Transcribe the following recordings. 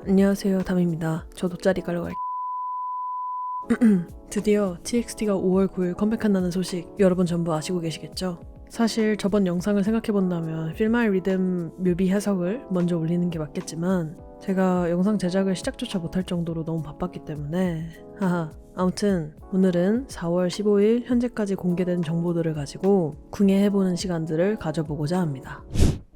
안녕하세요, 담입니다. 저 돗자리 깔러 갈게요. 드디어 TXT가 5월 9일 컴백한다는 소식 여러분 전부 아시고 계시겠죠? 사실 저번 영상을 생각해본다면 Feel My Rhythm 뮤비 해석을 먼저 올리는 게 맞겠지만 제가 영상 제작을 시작조차 못할 정도로 너무 바빴기 때문에 아무튼 오늘은 4월 15일 현재까지 공개된 정보들을 가지고 궁예해보는 시간들을 가져보고자 합니다.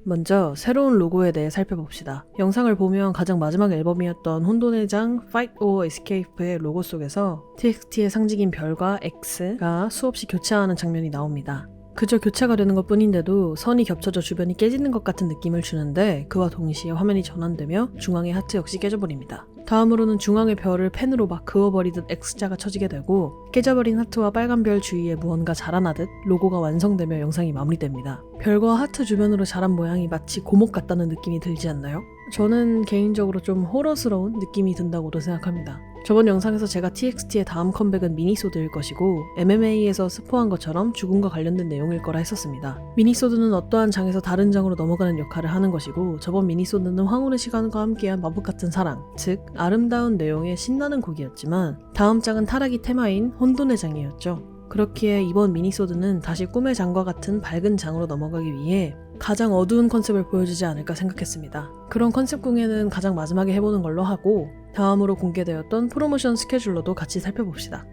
먼저 새로운 로고에 대해 살펴봅시다. 영상을 보면 가장 마지막 앨범이었던 혼돈의 장 Fight or Escape의 로고 속에서 TXT의 상징인 별과 X가 수없이 교차하는 장면이 나옵니다. 그저 교차가 되는 것 뿐인데도 선이 겹쳐져 주변이 깨지는 것 같은 느낌을 주는데 그와 동시에 화면이 전환되며 중앙의 하트 역시 깨져버립니다. 다음으로는 중앙의 별을 펜으로 막 그어버리듯 X자가 쳐지게 되고 깨져버린 하트와 빨간 별 주위에 무언가 자라나듯 로고가 완성되며 영상이 마무리됩니다. 별과 하트 주변으로 자란 모양이 마치 고목 같다는 느낌이 들지 않나요? 저는 개인적으로 좀 호러스러운 느낌이 든다고도 생각합니다. 저번 영상에서 제가 TXT의 다음 컴백은 미니소드일 것이고 MMA에서 스포한 것처럼 죽음과 관련된 내용일 거라 했었습니다. 미니소드는 어떠한 장에서 다른 장으로 넘어가는 역할을 하는 것이고 저번 미니소드는 황혼의 시간과 함께한 마법 같은 사랑, 즉 아름다운 내용의 신나는 곡이었지만 다음 장은 타락이 테마인 혼돈의 장이었죠. 그렇기에 이번 미니소드는 다시 꿈의 장과 같은 밝은 장으로 넘어가기 위해 가장 어두운 컨셉을 보여주지 않을까 생각했습니다. 그런 컨셉 공예는 가장 마지막에 해보는 걸로 하고 다음으로 공개되었던 프로모션 스케줄로도 같이 살펴봅시다.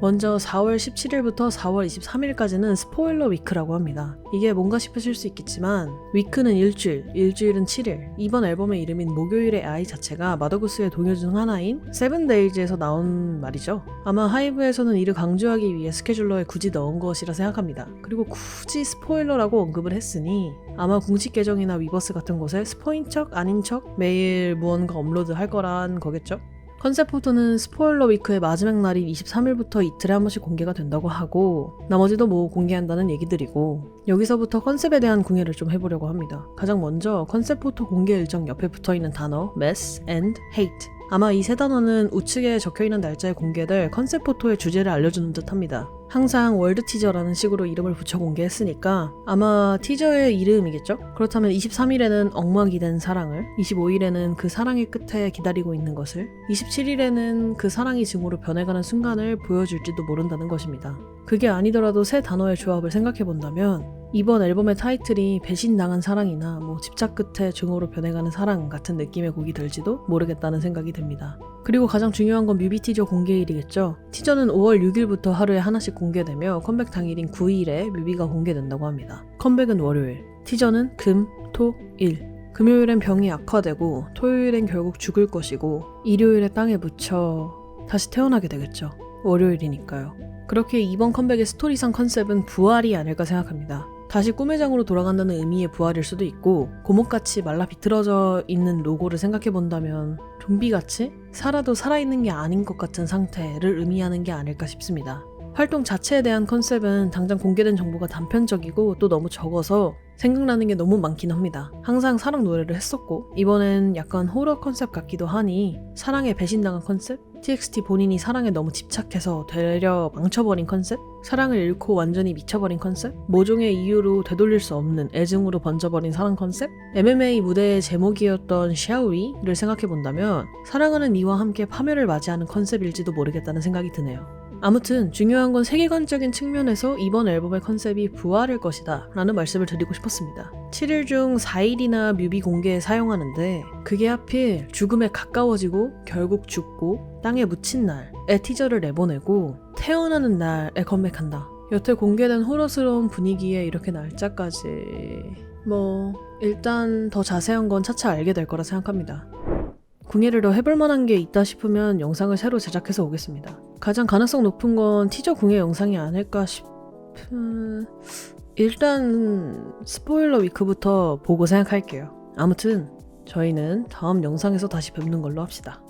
먼저 4월 17일부터 4월 23일까지는 스포일러 위크라고 합니다. 이게 뭔가 싶으실 수 있겠지만 위크는 일주일, 일주일은 7일. 이번 앨범의 이름인 목요일의 아이 자체가 마더구스의 동요 중 하나인 세븐데이즈에서 나온 말이죠. 아마 하이브에서는 이를 강조하기 위해 스케줄러에 굳이 넣은 것이라 생각합니다. 그리고 굳이 스포일러라고 언급을 했으니 아마 공식 계정이나 위버스 같은 곳에 스포인 척 아닌 척 매일 무언가 업로드 할 거란 거겠죠? 컨셉 포토는 스포일러 위크의 마지막 날인 23일부터 이틀에 한 번씩 공개가 된다고 하고 나머지도 뭐 공개한다는 얘기들이고 여기서부터 컨셉에 대한 궁예를 좀 해보려고 합니다. 가장 먼저 컨셉 포토 공개 일정 옆에 붙어있는 단어 mess and hate. 아마 이 세 단어는 우측에 적혀있는 날짜에 공개될 컨셉 포토의 주제를 알려주는 듯 합니다. 항상 월드 티저라는 식으로 이름을 붙여 공개했으니까 아마 티저의 이름이겠죠? 그렇다면 23일에는 엉망이 된 사랑을, 25일에는 그 사랑의 끝에 기다리고 있는 것을, 27일에는 그 사랑이 증오로 변해가는 순간을 보여줄지도 모른다는 것입니다. 그게 아니더라도 세 단어의 조합을 생각해본다면 이번 앨범의 타이틀이 배신당한 사랑이나 집착 끝에 증오로 변해가는 사랑 같은 느낌의 곡이 될지도 모르겠다는 생각이 듭니다. 그리고 가장 중요한 건 뮤비 티저 공개일이겠죠. 티저는 5월 6일부터 하루에 하나씩 공개되며 컴백 당일인 9일에 뮤비가 공개된다고 합니다. 컴백은 월요일, 티저는 금, 토, 일. 금요일엔 병이 악화되고 토요일엔 결국 죽을 것이고 일요일에 땅에 묻혀 다시 태어나게 되겠죠. 월요일이니까요. 그렇게 이번 컴백의 스토리상 컨셉은 부활이 아닐까 생각합니다. 다시 꿈의 장으로 돌아간다는 의미의 부활일 수도 있고 고목같이 말라 비틀어져 있는 로고를 생각해본다면 좀비같이 살아도 살아있는 게 아닌 것 같은 상태를 의미하는 게 아닐까 싶습니다. 활동 자체에 대한 컨셉은 당장 공개된 정보가 단편적이고 또 너무 적어서 생각나는 게 너무 많긴 합니다. 항상 사랑 노래를 했었고 이번엔 약간 호러 컨셉 같기도 하니 사랑에 배신당한 컨셉? TXT 본인이 사랑에 너무 집착해서 되려 망쳐버린 컨셉? 사랑을 잃고 완전히 미쳐버린 컨셉? 모종의 이유로 되돌릴 수 없는 애증으로 번져버린 사랑 컨셉? MMA 무대의 제목이었던 샤우이를 생각해본다면 사랑하는 이와 함께 파멸을 맞이하는 컨셉일지도 모르겠다는 생각이 드네요. 아무튼 중요한 건 세계관적인 측면에서 이번 앨범의 컨셉이 부활일 것이다 라는 말씀을 드리고 싶었습니다. 7일 중 4일이나 뮤비 공개에 사용하는데 그게 하필 죽음에 가까워지고 결국 죽고 땅에 묻힌 날에 티저를 내보내고 태어나는 날에 컴백한다. 여태 공개된 호러스러운 분위기에 이렇게 날짜까지 일단 더 자세한 건 차차 알게 될 거라 생각합니다. 궁예를 더 해볼 만한 게 있다 싶으면 영상을 새로 제작해서 오겠습니다. 가장 가능성 높은 건 티저 궁예 영상이 아닐까 일단 스포일러 위크부터 보고 생각할게요. 아무튼 저희는 다음 영상에서 다시 뵙는 걸로 합시다.